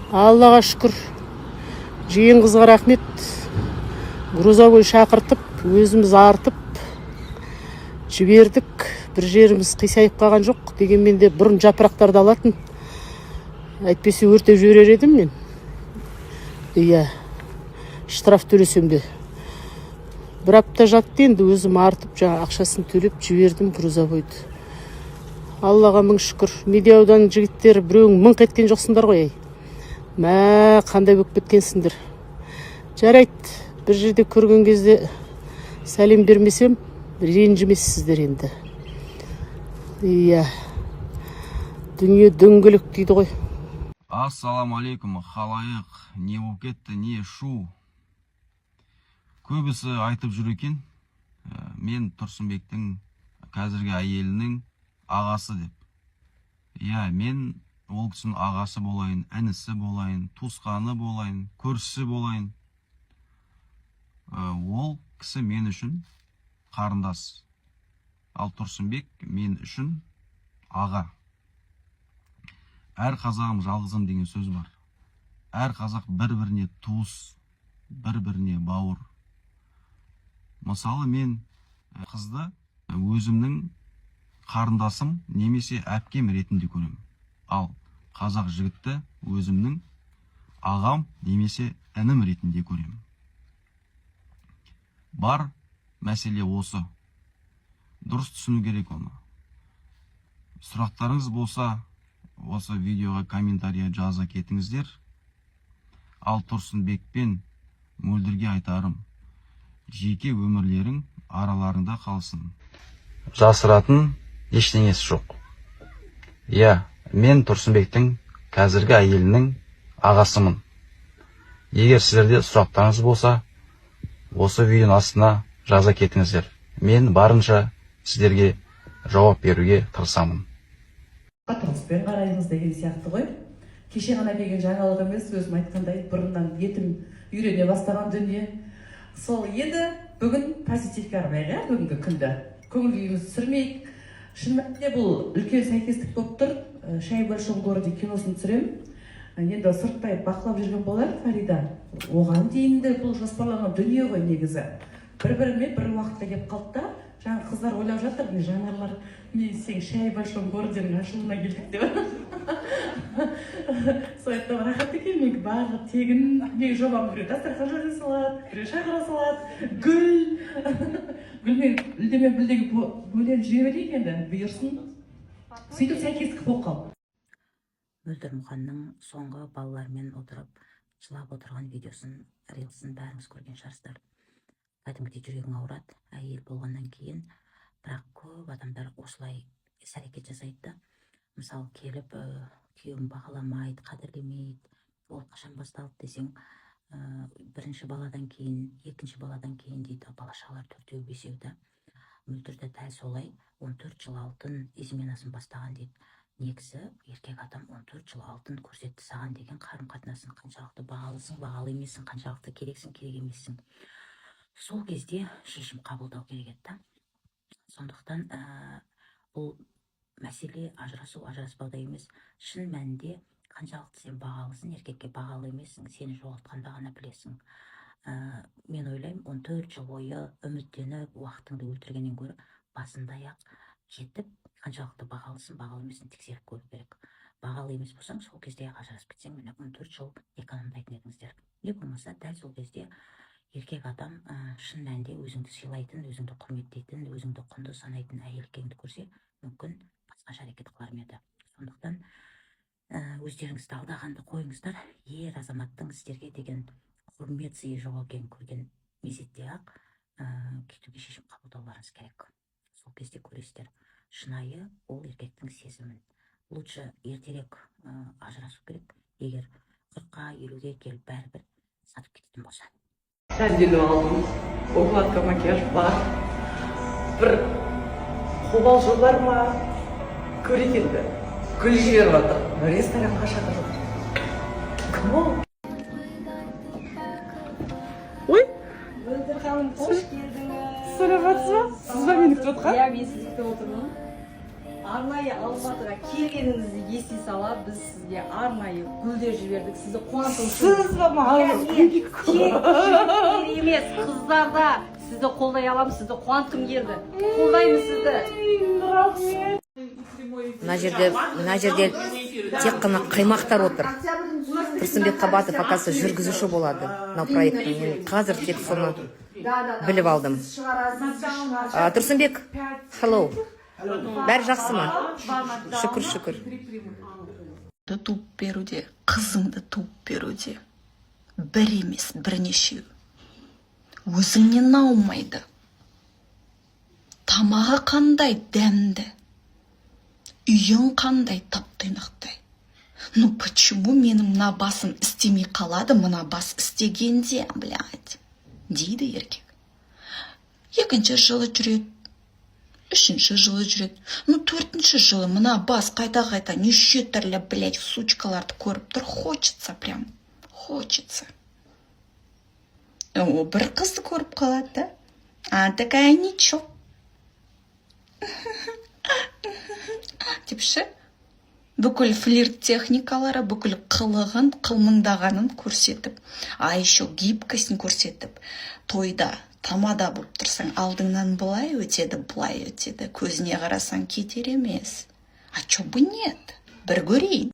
Аллаға шүкір. Жиен қызға рахмет. Грузовой шақыртып, өзіміз артып жібердік. Бір жеріміз қисайып қалған жоқ. Дегенмен де бұрын жапырақтарды алатын. Әйтпесе өртеп жіберер едім мен. Иә. Штраф төлесем де. Бір апта жатты, енді өзім артып, жаңа ақшасын төлеп жібердім грузовойды. Аллаға мың шүкір. Медеудан жігіттер біреуің мыңқ еткен жоқсыңдар ғой. Мә, қандай болып кеткенсіңдер. Жарайды, бір жерде көрген кезде сәлем бермесем, ренжімессіздер енді. Иә. Дүние дөңгелек дейді ғой. Ассаламалейкум, халайық. Не болып кетті, не шу. Көбісі айтып жүр екен, мен Тұрсынбектің қазіргі әйелінің ағасы деп. Иә, мен ол кісінің ағасы болайын, інісі болайын, туысқаны болайын, көршісі болайын. Ол кісі мен үшін қарындас. Ал Тұрсынбек мен үшін аға. Әр қазағым жалғызым деген сөз бар. Әр қазақ бір-біріне туыс, бір-біріне бауыр. Мысалы, мен қызды өзімнің қарындасым немесе әпкем ретінде көремін. Ал қазақ жігітті өзімнің ағам немесе інім ретінде көремін. Бар мәселе осы. Дұрыс түсіну керек оны. Сұрақтарыңыз болса, осы видеоға комментария жаза кетіңіздер. Ал Тұрсынбек пен Мөлдірге айтарым, жеке өмірлерің араларында қалсын. Жасыратын ештеңесі жоқ. Иә, мен Тұрсынбектің қазіргі әйелінің ағасымын. Егер сіздерде сұрақтарыңыз болса, осы видеоның астына жаза кетіңіздер. Мен барынша сіздерге жауап беруге тырысамын. Атыңызбен қараймыз деген сияқты ғой. Кеше ғана келген жаңалық емес, өзім айтқандай бұрыннан етім үйрене бастаған дүние. Сол еді, бүгін позитивке арнайық, бүгінгі күнді. Көңіл күйіміз түсірмейік. Шын мәнінде бұл үлкен сәйкестік болып тұр. «Шай в большом городе» киносын түсірем. Енді сырттай бақылап жүрген болар Фарида. Оған дейін де бұл жоспарланған дүние ғой негізі. Бір-бірімен бір уақытта келіп қалды да, жаңа қыздар ойлап жатыр, жанарлар, мен сен «Шай в большом городе»ның ашылуына келдік деп. Сояттан рахат екен, мен барлық тегін, мен жобам біреу дастархан жайға салады, біреу шақыра салады, гүлмен үлдемен бүлдегі бөлен жүре берейік енді, бұйырсын. Сөйтіп сәйкестік болып қалды. Мөлдір Мұханның соңғы балалармен отырып, жылап отырған видеосын, рилсын бәріңіз көрген шығарсыздар. Кәдімгідей жүрегің ауырады, әйел болғаннан кейін, бірақ көп адамдар осылай іс-әрекет жасайды. Мысалы, келіп, күйеуін бағаламайды, қадірлемейді, ол қашан басталды десең, бірінші баладан кейін, екінші баладан кейін дейді, бала-шағалар төртеу бесеуді. Мөлдірді дәл солай 14 жыл алтын изменасын бастаған дейді. Негізі еркек адам 14 жыл алтын көрсетті саған деген қарым-қатынасын қаншалықты бағалысың, бағалы емессің, қаншалықты керексің, керек емессің. Сол кезде шешім қабылдау керек еді. Сондықтан бұл мәселе ажыраспауда емес. Шын мәнінде қаншалықты сен бағалысың, еркекке бағалы емессің, сені жоғалтқанда ғана білесің. Мен ойлаймын, 14 жыл бойы үміттеніп, уақытыңды өлтіргеннен гөрі басында-ақ жетіп, қаншалықты бағалысың, бағалы емессің тексеріп көру керек. Бағалы емес болсаң, сол кезде ажырасып кетсең, міне 14 жыл экономдайтын едіңіздер. Не болмаса, дәл сол кезде еркек адам шын мәнінде өзіңді сыйлайтын, өзіңді құрметтейтін, өзіңді құнды санайтын әйел екеніңді көрсе, мүмкін басқаша әрекет қылар ма еді. Сондықтан өздеріңізді алдағанды қойыңыздар. Ер азаматтың сіздерге деген құрмет сыйы жоқ екенін көрген мезетте-ақ кетуге шешім қабылдауларыңыз керек. Сол кезде көресіздер. Шынайы ол еркектің сезімін. Лучше ертерек ажырасу керек, егер 40-қа 50-ге келіп бәрібір сатып кететін болса. Сәнденіп алдым, укладка, макияж бар. Бір қобалжу бар ма? Көрейік енді. Гүл жіберіп жатыр. Ресторанға шақырып. Кім ол? Ой! Мөлдір ханым, қош келдіңіз. Сәлеметсіз ба? Сіз бе мені күтіп отқан? Иә, мен сізді күтіп отырмын. арнайы Алматыға келгеніңізді ести сала, біз сізге арнайы гүлдер жібердік. Сізді қуанту үшін. Сіз ба маған? Тек емес, қыздарда сізді қолдай алам, сізді қуантқым келді. Қолдаймыз сізді. Мына жерде тек қана қаймақтар отыр. Тұрсынбек Қабатов акасы жүргізуші болады мынау проекттің. Мен қазір тек соны біліп алдым. Тұрсынбек, hello. Бәрі жақсы ма? Шүкір. Туып беруде, қызыңды туып беруде бір емес бірнешеу. Өзіңнен аумайды. Тамағы қандай дәмді. Үйің қандай таптыйнақтай. Ну почему менің мына басым істемей қалады, мына бас істегенде, блядь, дейді еркек. Екінші жылы жүреді, үшінші жылы жүреді, ну төртінші жылы мына бас қайта неше түрлі, блядь, сучкаларды көріп тұр, хочется прям, хочется. Бір қызды көріп қалады, да? А такая ничего. Депші? Бүкіл флирт техникалары, бүкіл қылығын, қылмыңдағанын көрсетіп, а еще гибкосын көрсетіп, тойда тамада болып тұрсаң, алдыңнан былай өтеді, көзіне қарасаң кетер емес. А чё бы нет? Бір көрейін.